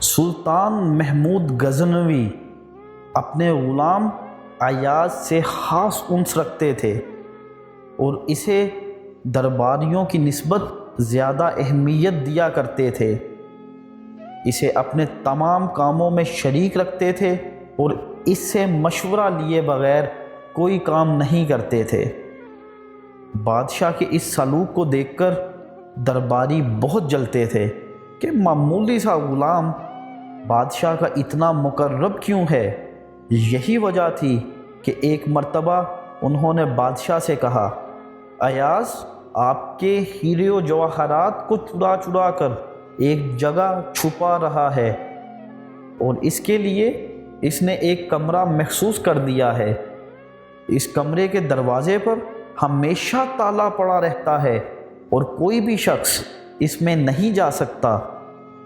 سلطان محمود غزنوی اپنے غلام ایاز سے خاص انس رکھتے تھے اور اسے درباریوں کی نسبت زیادہ اہمیت دیا کرتے تھے۔ اسے اپنے تمام کاموں میں شریک رکھتے تھے اور اس سے مشورہ لیے بغیر کوئی کام نہیں کرتے تھے۔ بادشاہ کے اس سلوک کو دیکھ کر درباری بہت جلتے تھے کہ معمولی سا غلام بادشاہ کا اتنا مقرب کیوں ہے۔ یہی وجہ تھی کہ ایک مرتبہ انہوں نے بادشاہ سے کہا، ایاز آپ کے ہیرے و جواہرات کو چرا چرا کر ایک جگہ چھپا رہا ہے اور اس کے لیے اس نے ایک کمرہ مخصوص کر دیا ہے۔ اس کمرے کے دروازے پر ہمیشہ تالا پڑا رہتا ہے اور کوئی بھی شخص اس میں نہیں جا سکتا۔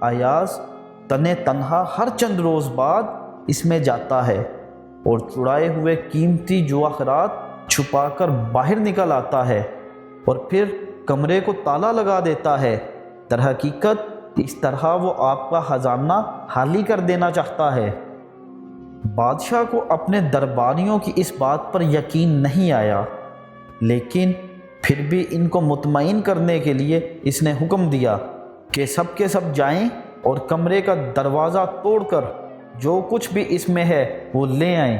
ایاز تنے تنہا ہر چند روز بعد اس میں جاتا ہے اور چرائے ہوئے قیمتی جواہرات چھپا کر باہر نکل آتا ہے اور پھر کمرے کو تالا لگا دیتا ہے۔ در حقیقت اس طرح وہ آپ کا خزانہ خالی کر دینا چاہتا ہے۔ بادشاہ کو اپنے درباریوں کی اس بات پر یقین نہیں آیا، لیکن پھر بھی ان کو مطمئن کرنے کے لیے اس نے حکم دیا کہ سب کے سب جائیں اور کمرے کا دروازہ توڑ کر جو کچھ بھی اس میں ہے وہ لے آئیں۔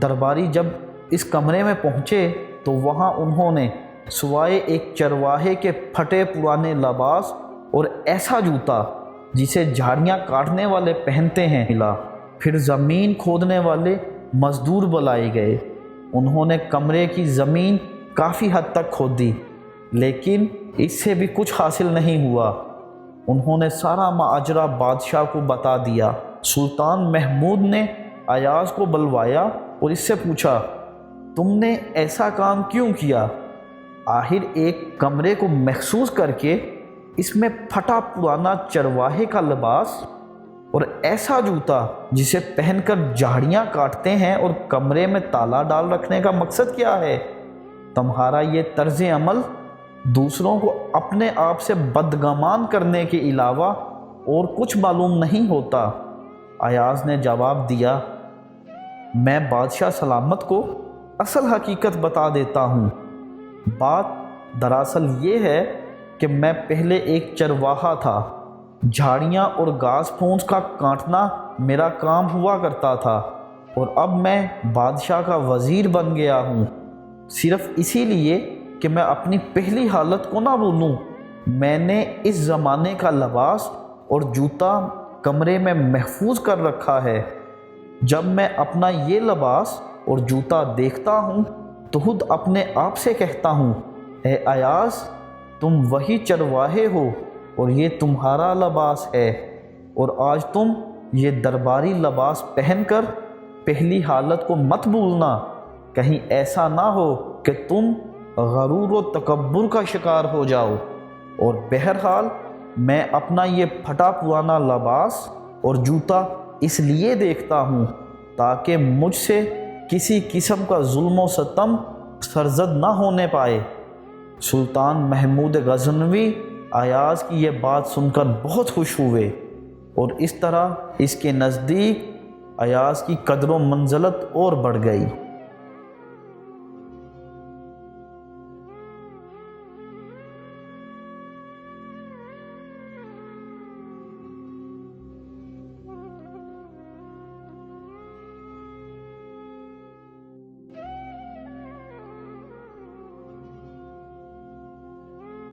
درباری جب اس کمرے میں پہنچے تو وہاں انہوں نے سوائے ایک چرواہے کے پھٹے پرانے لباس اور ایسا جوتا جسے جھاڑیاں کاٹنے والے پہنتے ہیں ملا۔ پھر زمین کھودنے والے مزدور بلائے گئے۔ انہوں نے کمرے کی زمین کافی حد تک کھودی، لیکن اس سے بھی کچھ حاصل نہیں ہوا۔ انہوں نے سارا ماجرا بادشاہ کو بتا دیا۔ سلطان محمود نے ایاز کو بلوایا اور اس سے پوچھا، تم نے ایسا کام کیوں کیا؟ آخر ایک کمرے کو مخصوص کر کے اس میں پھٹا پرانا چرواہے کا لباس اور ایسا جوتا جسے پہن کر جھاڑیاں کاٹتے ہیں اور کمرے میں تالا ڈال رکھنے کا مقصد کیا ہے؟ تمہارا یہ طرز عمل دوسروں کو اپنے آپ سے بدگمان کرنے کے علاوہ اور کچھ معلوم نہیں ہوتا۔ ایاز نے جواب دیا، میں بادشاہ سلامت کو اصل حقیقت بتا دیتا ہوں۔ بات دراصل یہ ہے کہ میں پہلے ایک چرواہا تھا۔ جھاڑیاں اور گھاس پھوس کا کاٹنا میرا کام ہوا کرتا تھا اور اب میں بادشاہ کا وزیر بن گیا ہوں، صرف اسی لیے کہ میں اپنی پہلی حالت کو نہ بھولوں۔ میں نے اس زمانے کا لباس اور جوتا کمرے میں محفوظ کر رکھا ہے۔ جب میں اپنا یہ لباس اور جوتا دیکھتا ہوں تو خود اپنے آپ سے کہتا ہوں، اے ایاز تم وہی چرواہے ہو اور یہ تمہارا لباس ہے، اور آج تم یہ درباری لباس پہن کر پہلی حالت کو مت بھولنا، کہیں ایسا نہ ہو کہ تم غرور و تکبر کا شکار ہو جاؤ۔ اور بہرحال میں اپنا یہ پھٹا پرانا لباس اور جوتا اس لیے دیکھتا ہوں تاکہ مجھ سے کسی قسم کا ظلم و ستم سرزد نہ ہونے پائے۔ سلطان محمود غزنوی ایاز کی یہ بات سن کر بہت خوش ہوئے اور اس طرح اس کے نزدیک ایاز کی قدر و منزلت اور بڑھ گئی۔